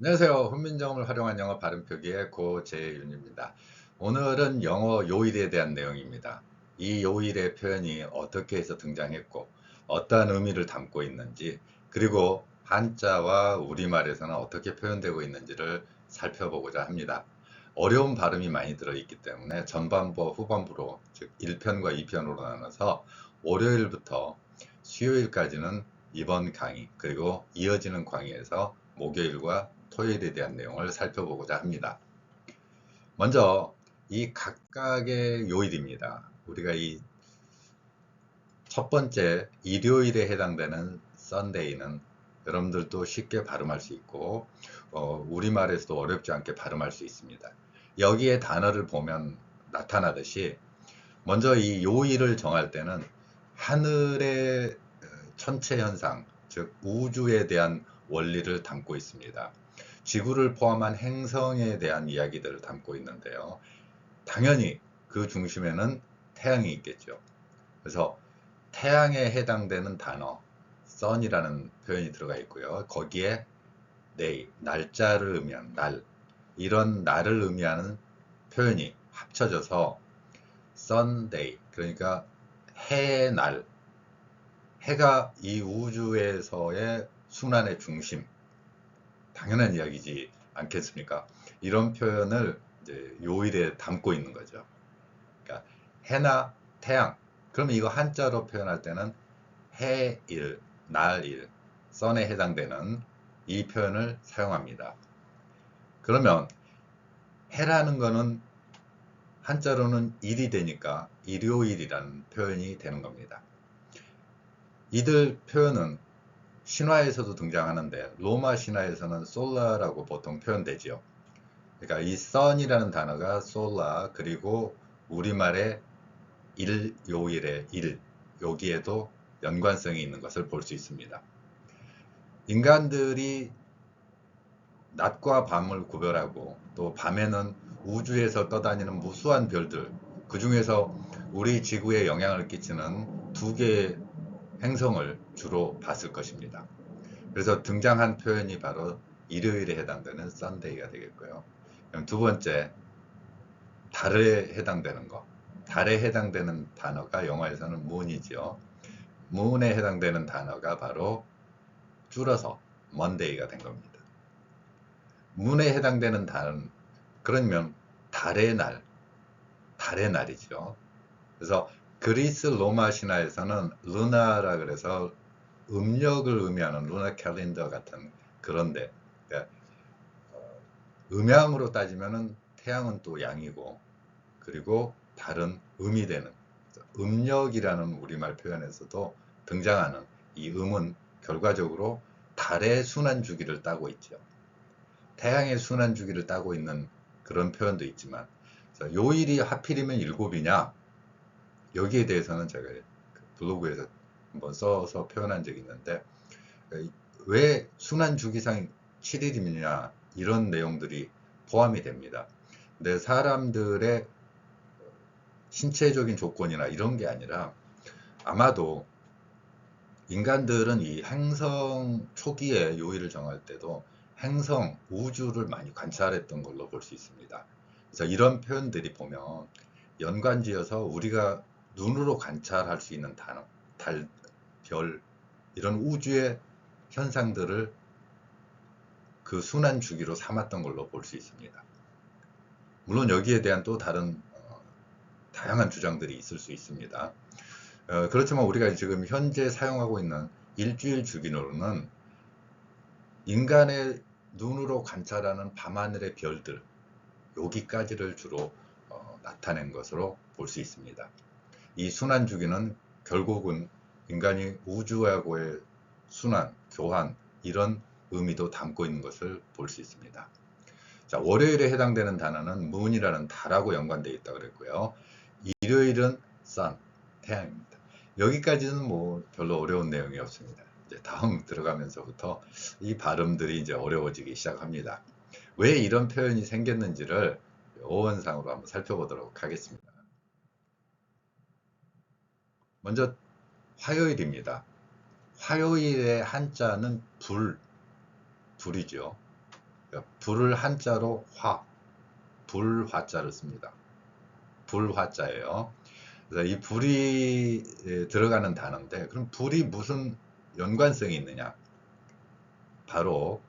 안녕하세요. 훈민정음을 활용한 영어 발음 표기의 고재윤입니다. 오늘은 영어 요일에 대한 내용입니다. 이 요일의 표현이 어떻게 해서 등장했고 어떠한 의미를 담고 있는지, 그리고 한자와 우리말에서는 어떻게 표현되고 있는지를 살펴보고자 합니다. 어려운 발음이 많이 들어있기 때문에 전반부와 후반부로, 즉 1편과 2편으로 나눠서 월요일부터 수요일까지는 이번 강의, 그리고 이어지는 강의에서 목요일과 토요일에 대한 내용을 살펴보고자 합니다. 먼저 이 각각의 요일입니다. 우리가 이 첫 번째 일요일에 해당되는 Sunday는 여러분들도 쉽게 발음할 수 있고 우리말에서도 어렵지 않게 발음할 수 있습니다. 여기에 단어를 보면 나타나듯이, 먼저 이 요일을 정할 때는 하늘의 천체 현상, 즉 우주에 대한 원리를 담고 있습니다. 지구를 포함한 행성에 대한 이야기들을 담고 있는데요. 당연히 그 중심에는 태양이 있겠죠. 그래서 태양에 해당되는 단어 sun이라는 표현이 들어가 있고요. 거기에 day, 날짜를 의미하는 날, 이런 날을 의미하는 표현이 합쳐져서 Sunday, 그러니까 해의 날, 해가 이 우주에서의 순환의 중심, 당연한 이야기지 않겠습니까? 이런 표현을 이제 요일에 담고 있는 거죠. 그러니까 해나 태양, 그러면 이거 한자로 표현할 때는 해일, 날일, 선에 해당되는 이 표현을 사용합니다. 그러면 해라는 거는 한자로는 일이 되니까 일요일이라는 표현이 되는 겁니다. 이들 표현은 신화에서도 등장하는데 로마 신화에서는 솔라라고 보통 표현되지요. 그러니까 이 sun이라는 단어가 솔라, 그리고 우리말의 일요일의 일, 여기에도 연관성이 있는 것을 볼 수 있습니다. 인간들이 낮과 밤을 구별하고, 또 밤에는 우주에서 떠다니는 무수한 별들, 그 중에서 우리 지구에 영향을 끼치는 두 개의 행성을 주로 봤을 것입니다. 그래서 등장한 표현이 바로 일요일에 해당되는 썬데이가 되겠고요. 그럼 두 번째, 달에 해당되는 거. 달에 해당되는 단어가 영어에서는 moon이죠. moon에 해당되는 단어가 바로 줄어서 monday가 된 겁니다. moon에 해당되는 달은, 그러면 달의 날, 달의 날이죠. 그래서 그리스 로마 신화에서는 루나라 그래서 음력을 의미하는 루나 캘린더 같은, 그런데 그러니까 음양으로 따지면은 태양은 또 양이고, 그리고 달은 음이 되는, 음력이라는 우리말 표현에서도 등장하는 이 음은 결과적으로 달의 순환 주기를 따고 있죠. 태양의 순환 주기를 따고 있는 그런 표현도 있지만, 요일이 하필이면 일곱이냐, 여기에 대해서는 제가 블로그에서 한번 써서 표현한 적이 있는데, 왜 순환 주기상 7일이냐, 이런 내용들이 포함이 됩니다. 근데 사람들의 신체적인 조건이나 이런 게 아니라, 아마도 인간들은 이 행성 초기에 요일을 정할 때도 행성, 우주를 많이 관찰했던 걸로 볼 수 있습니다. 그래서 이런 표현들이 보면 연관지어서 우리가 눈으로 관찰할 수 있는 단어, 달, 별, 이런 우주의 현상들을 그 순환 주기로 삼았던 걸로 볼 수 있습니다. 물론 여기에 대한 또 다른 다양한 주장들이 있을 수 있습니다. 그렇지만 우리가 지금 현재 사용하고 있는 일주일 주기로는 인간의 눈으로 관찰하는 밤하늘의 별들, 여기까지를 주로 나타낸 것으로 볼 수 있습니다. 이 순환 주기는 결국은 인간이 우주하고의 순환, 교환, 이런 의미도 담고 있는 것을 볼 수 있습니다. 자, 월요일에 해당되는 단어는 moon이라는 달하고 연관되어 있다고 그랬고요. 일요일은 sun, 태양입니다. 여기까지는 뭐 별로 어려운 내용이 없습니다. 이제 다음 들어가면서부터 이 발음들이 이제 어려워지기 시작합니다. 왜 이런 표현이 생겼는지를 어원상으로 한번 살펴보도록 하겠습니다. 먼저 화요일입니다. 화요일의 한자는 불이죠. 불을 한자로 화, 불화자를 씁니다. 불화자예요. 그래서 이 불이 들어가는 단어인데, 그럼 불이 무슨 연관성이 있느냐? 바로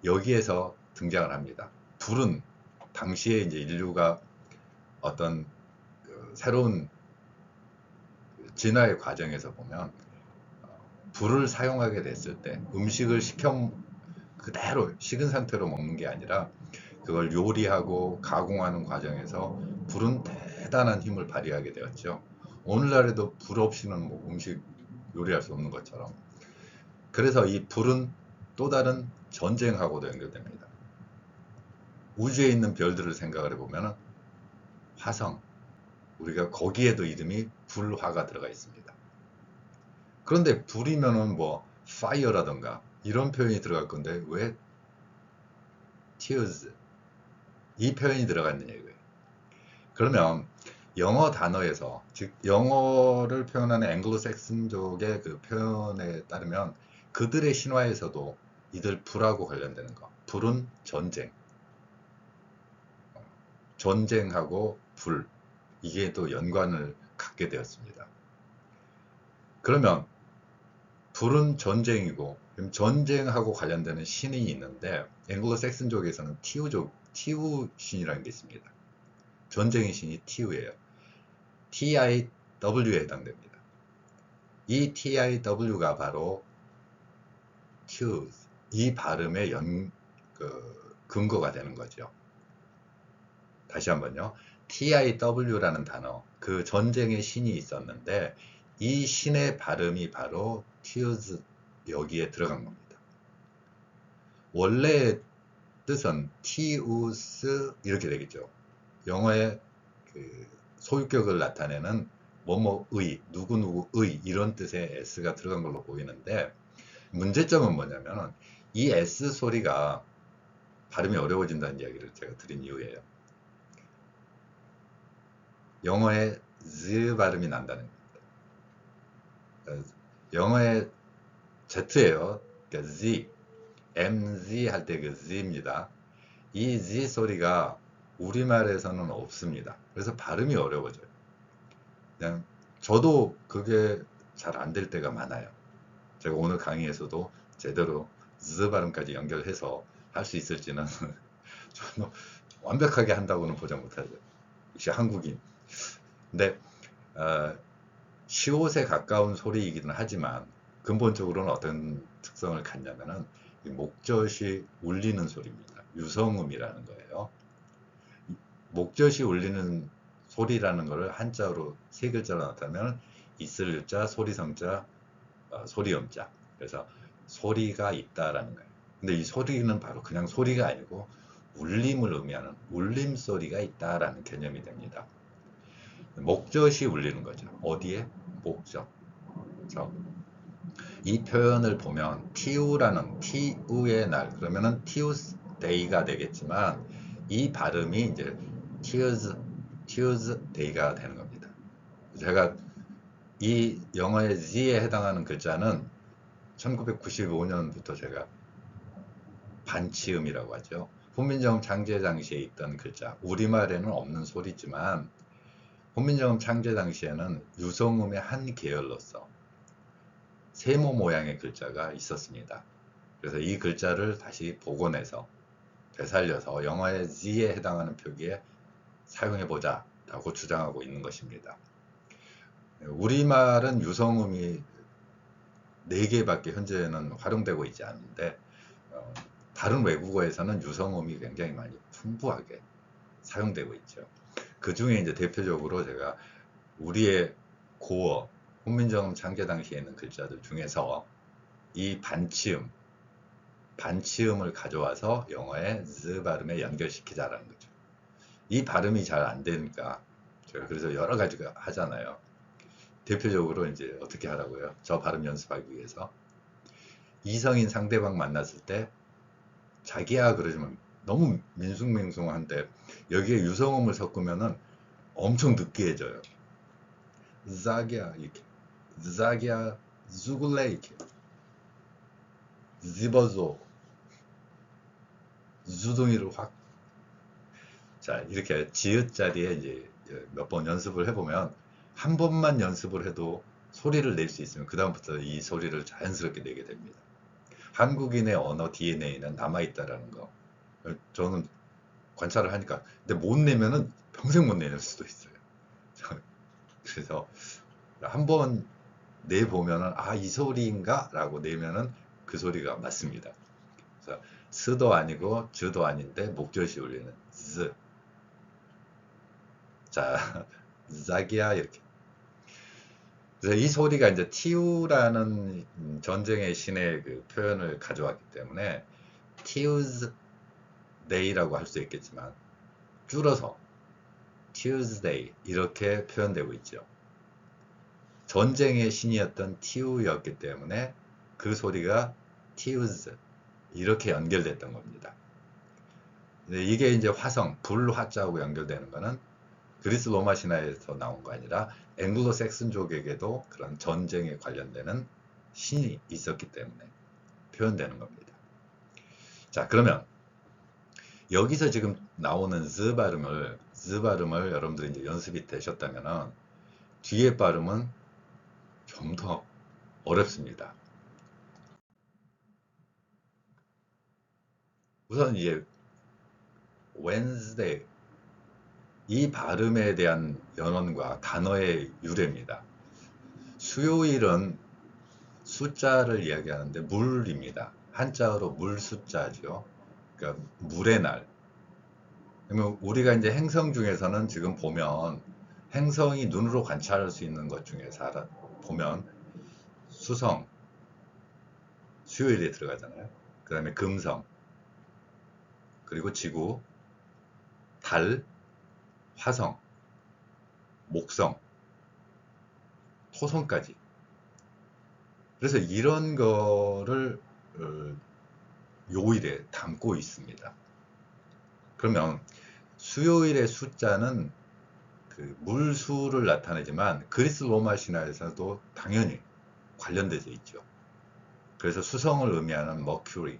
여기에서 등장을 합니다. 불은 당시에 이제 인류가 어떤 새로운 진화의 과정에서 보면 불을 사용하게 됐을 때 음식을 그대로 식은 상태로 먹는 게 아니라 그걸 요리하고 가공하는 과정에서 불은 대단한 힘을 발휘하게 되었죠. 오늘날에도 불 없이는 뭐 음식 요리할 수 없는 것처럼. 그래서 이 불은 또 다른 전쟁하고도 연결됩니다. 우주에 있는 별들을 생각을 해보면 화성, 우리가 거기에도 이름이 불화가 들어가 있습니다. 그런데 불이면은 뭐 fire라던가 이런 표현이 들어갈 건데 왜 tears 이 표현이 들어갔느냐 이거예요. 그러면 영어 단어에서, 즉 영어를 표현하는 앵글로색슨족의 그 표현에 따르면 그들의 신화에서도 이들 불하고 관련되는 거, 불은 전쟁, 전쟁하고 불, 이게 또 연관을 갖게 되었습니다. 그러면 불은 전쟁이고, 그럼 전쟁하고 관련되는 신이 있는데 앵글로색슨족에서는 티우 신이라는 게 있습니다. 전쟁의 신이 티우예요. TIW에 해당됩니다. 이 TIW가 바로 Q, 이 발음의 근거가 되는 거죠. 다시 한번요. TIW라는 단어, 그 전쟁의 신이 있었는데 이 신의 발음이 바로 Tears, 여기에 들어간 겁니다. 원래 뜻은 티우스 이렇게 되겠죠. 영어의 그 소유격을 나타내는 뭐뭐의, 누구누구의 이런 뜻의 S가 들어간 걸로 보이는데, 문제점은 뭐냐면 이 S 소리가 발음이 어려워진다는 이야기를 제가 드린 이유예요. 영어의 Z 발음이 난다는 겁니다. 영어의 Z예요. 그러니까 Z, MZ 할 때 그 Z입니다. 이 Z 소리가 우리말에서는 없습니다. 그래서 발음이 어려워져요. 그냥 저도 그게 잘 안 될 때가 많아요. 제가 오늘 강의에서도 제대로 Z 발음까지 연결해서 할 수 있을지는 저는 완벽하게 한다고는 보장 못하죠. 역시 한국인. 근데 시옷에 가까운 소리이기는 하지만 근본적으로는 어떤 특성을 갖냐면은 목젖이 울리는 소리입니다. 유성음이라는 거예요. 목젖이 울리는 소리라는 것을 한자로 세 글자로 나타내면 있을자, 소리성자, 소리음자. 그래서 소리가 있다라는 거예요. 근데 이 소리는 바로 그냥 소리가 아니고 울림을 의미하는 울림 소리가 있다라는 개념이 됩니다. 목젖이 울리는 거죠. 어디에? 목젖. 이 표현을 보면 티우라는 티우의 날, 그러면은 티우스 데이가 되겠지만 이 발음이 이제 tears day가 되는 겁니다. 제가 이 영어의 Z에 해당하는 글자는 1995년부터 제가 반치음이라고 하죠. 훈민정음 창제 당시에 있던 글자, 우리말에는 없는 소리지만 훈민정음 창제 당시에는 유성음의 한 계열로서 세모 모양의 글자가 있었습니다. 그래서 이 글자를 다시 복원해서 되살려서 영어의 Z에 해당하는 표기에 사용해보자 라고 주장하고 있는 것입니다. 우리말은 유성음이 4개밖에 현재는 활용되고 있지 않는데 다른 외국어에서는 유성음이 굉장히 많이 풍부하게 사용되고 있죠. 그 중에 이제 대표적으로 제가 우리의 고어, 훈민정음 창제 당시에 있는 글자들 중에서 이 반치음을 가져와서 영어의 Z 발음에 연결시키자라는 거죠. 이 발음이 잘 안 되니까 제가 그래서 여러 가지가 하잖아요. 대표적으로 이제 어떻게 하라고요? 저 발음 연습하기 위해서 이성인 상대방 만났을 때 자기야 그러지만 너무 민숭맹숭한데 여기에 유성음을 섞으면은 엄청 느끼해져요. 자기야 이렇게, 자기야 죽을래 이렇게, 집어줘, 주둥이를 확. 자, 이렇게 지읒 자리에 이제 몇 번 연습을 해보면 한 번만 연습을 해도 소리를 낼 수 있으면 그다음부터 이 소리를 자연스럽게 내게 됩니다. 한국인의 언어 DNA는 남아있다라는 거. 저는 관찰을 하니까. 근데 못 내면은 평생 못 내낼 수도 있어요. 그래서 한번 내보면은, 아, 이 소리인가? 라고 내면은 그 소리가 맞습니다. 그래서 스도 아니고 즈도 아닌데 목젖이 울리는 즈. 자, 자기야, 이렇게. 그래서 이 소리가 이제 티우라는 전쟁의 신의 그 표현을 가져왔기 때문에 티우즈 데이라고 할 수 있겠지만 줄어서 Tuesday 이렇게 표현되고 있죠. 전쟁의 신이었던 티우였기 때문에 그 소리가 티우즈 이렇게 연결됐던 겁니다. 이게 이제 화성, 불화자하고 연결되는 거는 그리스 로마 신화에서 나온 거 아니라 앵글로 섹슨족에게도 그런 전쟁에 관련되는 신이 있었기 때문에 표현되는 겁니다. 자, 그러면 여기서 지금 나오는 z 발음을 여러분들이 이제 연습이 되셨다면은 뒤에 발음은 좀 더 어렵습니다. 우선 이제 Wednesday 이 발음에 대한 연원과 단어의 유래입니다. 수요일은 숫자를 이야기하는데 물입니다. 한자어로 물 숫자죠. 그러니까 물의 날. 그러면 우리가 이제 행성 중에서는 지금 보면 행성이 눈으로 관찰할 수 있는 것 중에서 보면 수성, 수요일에 들어가잖아요. 그 다음에 금성, 그리고 지구, 달, 화성, 목성, 토성까지. 그래서 이런 거를 요일에 담고 있습니다. 그러면 수요일의 숫자는 그 물수를 나타내지만 그리스 로마 신화에서도 당연히 관련되어 있죠. 그래서 수성을 의미하는 머큐리,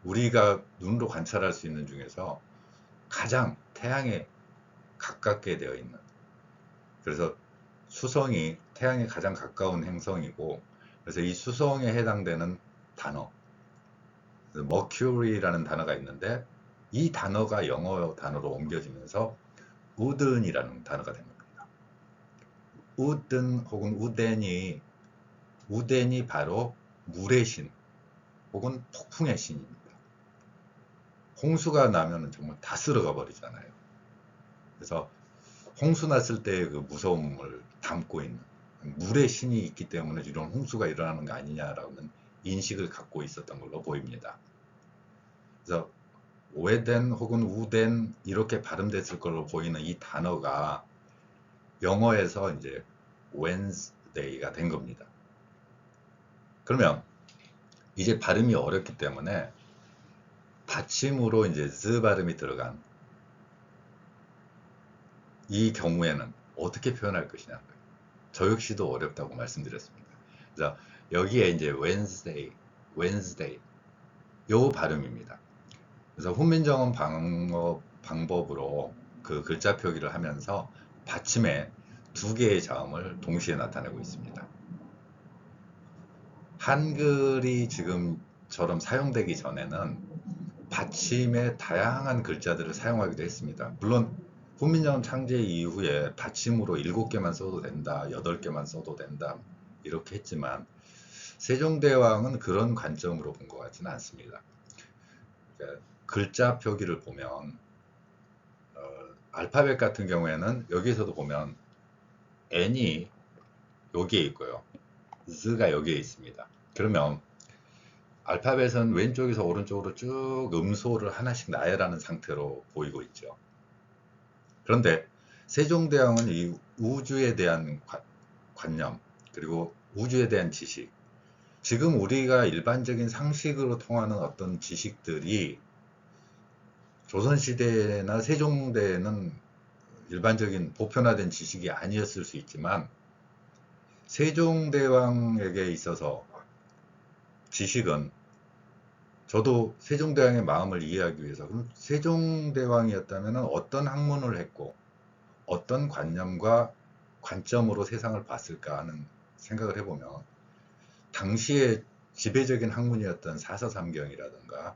우리가 눈으로 관찰할 수 있는 중에서 가장 태양에 가깝게 되어 있는, 그래서 수성이 태양에 가장 가까운 행성이고, 그래서 이 수성에 해당되는 단어 머큐리라는 단어가 있는데 이 단어가 영어 단어로 옮겨지면서 우든이라는 단어가 된 겁니다. 우든 혹은 우덴이 바로 물의 신 혹은 폭풍의 신입니다. 홍수가 나면 정말 다 쓸어가 버리잖아요. 그래서 홍수 났을 때의 그 무서움을 담고 있는 물의 신이 있기 때문에 이런 홍수가 일어나는 거 아니냐라는 인식을 갖고 있었던 걸로 보입니다. 그래서 웨덴 혹은 우덴 이렇게 발음됐을 걸로 보이는 이 단어가 영어에서 이제 Wednesday가 된 겁니다. 그러면 이제 발음이 어렵기 때문에 받침으로 이제 z 발음이 들어간 이 경우에는 어떻게 표현할 것이냐. 저 역시도 어렵다고 말씀드렸습니다. 그래서 여기에 이제 Wednesday 요 발음입니다. 그래서 훈민정음 방법으로 그 글자 표기를 하면서 받침에 두 개의 자음을 동시에 나타내고 있습니다. 한글이 지금처럼 사용되기 전에는 받침에 다양한 글자들을 사용하기도 했습니다. 물론 훈민정음 창제 이후에 받침으로 7개만 써도 된다, 8개만 써도 된다 이렇게 했지만 세종대왕은 그런 관점으로 본 것 같지는 않습니다. 그러니까 글자 표기를 보면 알파벳 같은 경우에는 여기서도 보면 N이 여기에 있고요, Z가 여기에 있습니다. 그러면 알파벳은 왼쪽에서 오른쪽으로 쭉 음소를 하나씩 나열하는 상태로 보이고 있죠. 그런데 세종대왕은 이 우주에 대한 관념, 그리고 우주에 대한 지식, 지금 우리가 일반적인 상식으로 통하는 어떤 지식들이 조선시대나 세종대에는 일반적인 보편화된 지식이 아니었을 수 있지만 세종대왕에게 있어서 지식은 저도 세종대왕의 마음을 이해하기 위해서 그럼 세종대왕이었다면 어떤 학문을 했고 어떤 관념과 관점으로 세상을 봤을까 하는 생각을 해보면 당시에 지배적인 학문이었던 사서삼경이라든가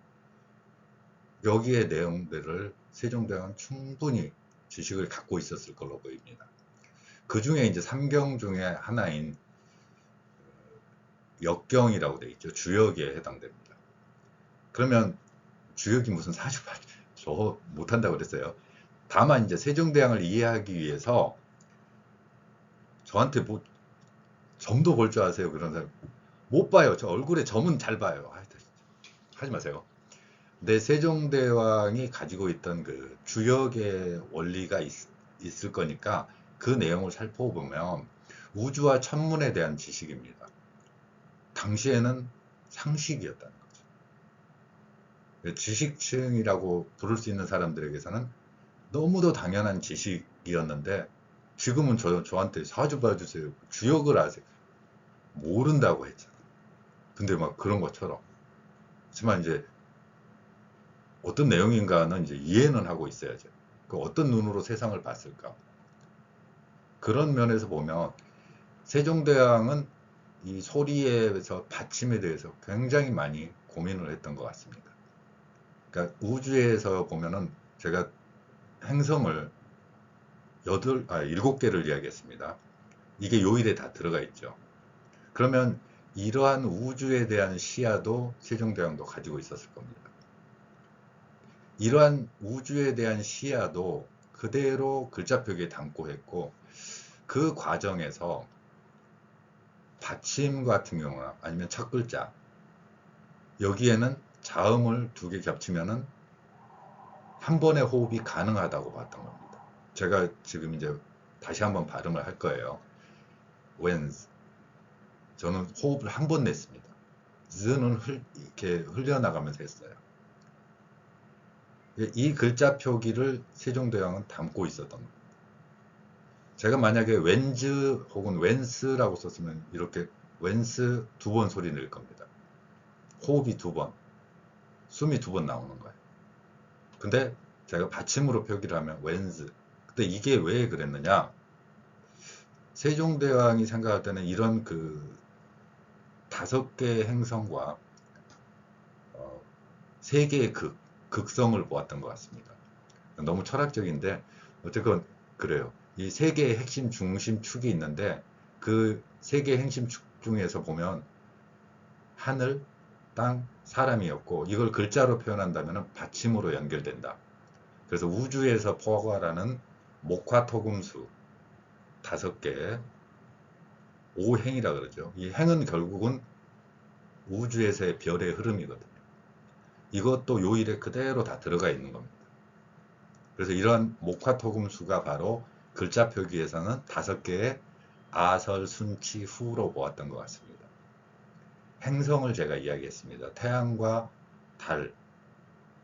여기에 내용들을 세종대왕은 충분히 지식을 갖고 있었을 걸로 보입니다. 그 중에 이제 삼경 중에 하나인 역경이라고 되어 있죠. 주역에 해당됩니다. 그러면 주역이 무슨 사주팔 저 못한다고 그랬어요. 다만 이제 세종대왕을 이해하기 위해서 저한테 뭐 점도 볼 줄 아세요? 그런 사람 못 봐요. 저 얼굴에 점은 잘 봐요. 하지 마세요. 내 세종대왕이 가지고 있던 그 주역의 원리가 있을 거니까 그 내용을 살펴보면 우주와 천문에 대한 지식입니다. 당시에는 상식이었다는 거죠. 지식층이라고 부를 수 있는 사람들에게서는 너무도 당연한 지식이었는데 지금은 저한테 사주 봐주세요. 주역을 아세요. 모른다고 했잖아. 근데 막 그런 것처럼. 하지만 이제 어떤 내용인가는 이제 이해는 하고 있어야죠. 그 어떤 눈으로 세상을 봤을까? 그런 면에서 보면 세종대왕은 이 소리에서 받침에 대해서 굉장히 많이 고민을 했던 것 같습니다. 그러니까 우주에서 보면은 제가 행성을 7개를 이야기했습니다. 이게 요일에 다 들어가 있죠. 그러면 이러한 우주에 대한 시야도 세종대왕도 가지고 있었을 겁니다. 이러한 우주에 대한 시야도 그대로 글자표기에 담고 했고 그 과정에서 받침 같은 경우나 아니면 첫 글자 여기에는 자음을 2개 겹치면은 한 번의 호흡이 가능하다고 봤던 겁니다. 제가 지금 이제 다시 한번 발음을 할 거예요. whence 저는 호흡을 한 번 냈습니다. z는 이렇게 흘려나가면서 했어요. 이 글자 표기를 세종대왕은 담고 있었던 겁니다. 제가 만약에 왠즈 혹은 웬스라고 썼으면 이렇게 웬스 2번 소리 낼 겁니다. 호흡이 2번, 숨이 2번 나오는 거예요. 근데 제가 받침으로 표기를 하면 웬즈. 근데 이게 왜 그랬느냐? 세종대왕이 생각할 때는 이런 그 5개의 행성과 3개의 극성을 보았던 것 같습니다. 너무 철학적인데 어쨌건 그래요. 이 3개의 핵심 중심축이 있는데 그 3개의 핵심축 중에서 보면 하늘, 땅, 사람이었고 이걸 글자로 표현한다면 받침으로 연결된다. 그래서 우주에서 포괄하는 목화토금수 5개 오행이라 그러죠. 이 행은 결국은 우주에서의 별의 흐름이거든요. 이것도 요일에 그대로 다 들어가 있는 겁니다. 그래서 이런 목화토금수가 바로 글자 표기에서는 5개의 아설순치후로 보았던 것 같습니다. 행성을 제가 이야기했습니다. 태양과 달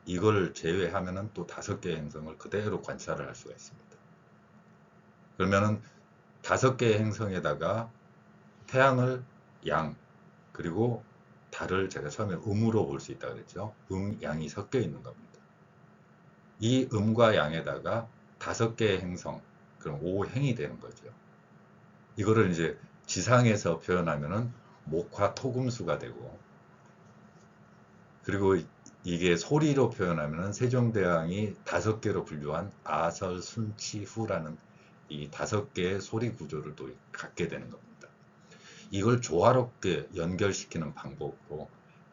이걸 제외하면은 또 5개의 행성을 그대로 관찰을 할 수가 있습니다. 그러면은 5개의 행성에다가 태양을 양 그리고 달을 제가 처음에 음으로 볼 수 있다 그랬죠. 양이 섞여 있는 겁니다. 이 음과 양에다가 5개의 행성 그럼 5행이 되는 거죠. 이거를 이제 지상에서 표현하면은 목화토금수가 되고 그리고 이게 소리로 표현하면은 세종대왕이 5개로 분류한 아설순치후라는 이 5개의 소리 구조를 또 갖게 되는 겁니다. 이걸 조화롭게 연결시키는 방법으로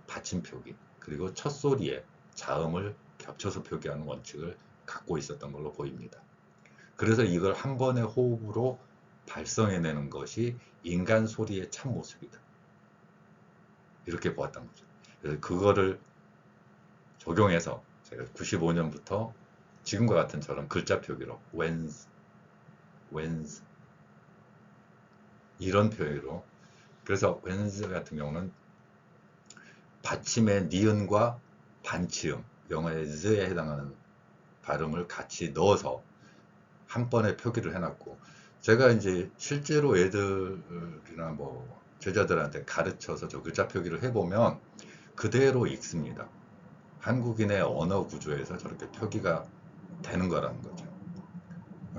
받침 표기 그리고 첫 소리에 자음을 겹쳐서 표기하는 원칙을 갖고 있었던 걸로 보입니다. 그래서 이걸 한 번의 호흡으로 발성해내는 것이 인간 소리의 참 모습이다. 이렇게 보았던 거죠. 그래서 그거를 적용해서 제가 95년부터 지금과 같은 저런 글자 표기로 whence 이런 표기로 그래서 whence 같은 경우는 받침의 니은과 반치음 영어의 z에 해당하는 발음을 같이 넣어서 한 번에 표기를 해놨고 제가 이제 실제로 애들이나 뭐 제자들한테 가르쳐서 저 글자 표기를 해보면 그대로 읽습니다. 한국인의 언어 구조에서 저렇게 표기가 되는 거라는 거죠.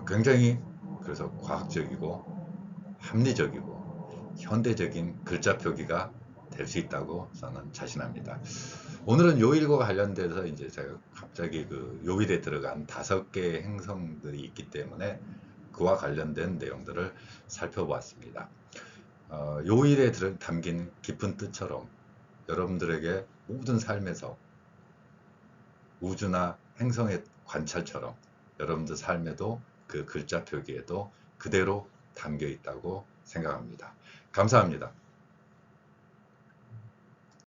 굉장히 그래서 과학적이고 합리적이고 현대적인 글자 표기가 될 수 있다고 저는 자신합니다. 오늘은 요일과 관련돼서 이제 제가 갑자기 그 요일에 들어간 5개의 행성들이 있기 때문에 그와 관련된 내용들을 살펴보았습니다. 요일에 담긴 깊은 뜻처럼 여러분들에게 모든 삶에서 우주나 행성의 관찰처럼 여러분들 삶에도 그 글자 표기에도 그대로 담겨 있다고 생각합니다. 감사합니다.